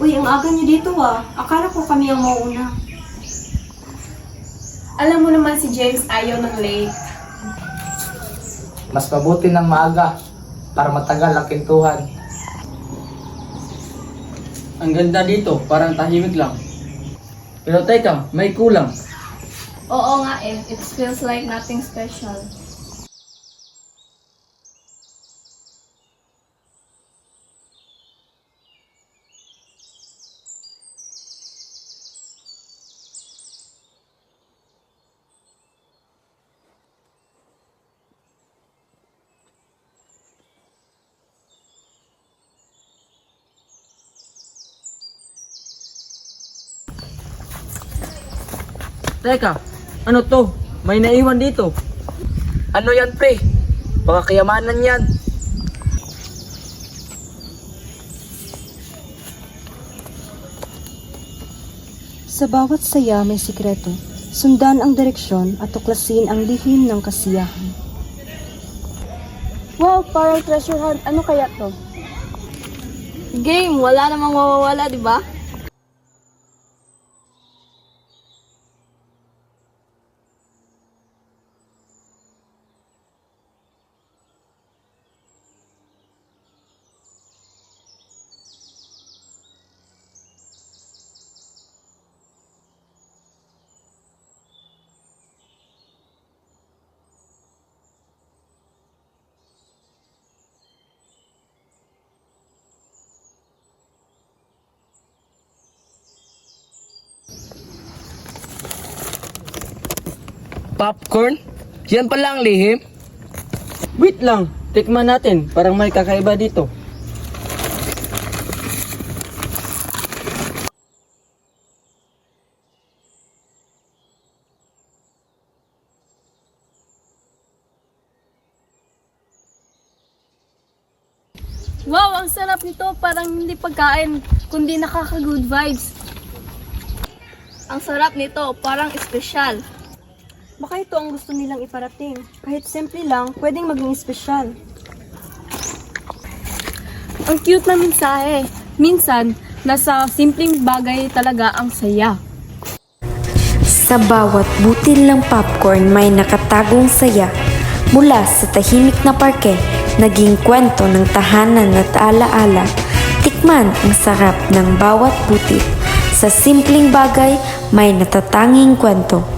Uy, ang aga niyo dito ah. Akala ko kami ang mauuna. Alam mo naman si James ayaw ng late. Mas mabuti ng maaga para matagal ang kintuhan. Ang ganda dito, parang tahimik lang. Pero teka, may kulang. Oo nga eh, it feels like nothing special. Teka, ano to? May naiwan dito. Ano yan, pre? Baka kayamanan yan. Sa bawat saya may sikreto. Sundan ang direksyon at tuklasin ang lihim ng kasiyahan. Wow, parang treasure hunt. Ano kaya to? Game, wala namang mawawala, di ba? Popcorn? Yan pala ang lihim? Wait lang, tikman natin. Parang may kakaiba dito. Wow, ang sarap nito. Parang hindi pagkain, kundi nakaka-good vibes. Ang sarap nito, parang espesyal. Baka ito ang gusto nilang iparating. Kahit simple lang, pwedeng maging espesyal. Ang cute na mensahe. Minsan, nasa simpleng bagay talaga ang saya. Sa bawat butil ng popcorn may nakatagong saya. Mula sa tahimik na parke, naging kwento ng tahanan at alaala. Tikman ang sarap ng bawat butil. Sa simpleng bagay, may natatanging kwento.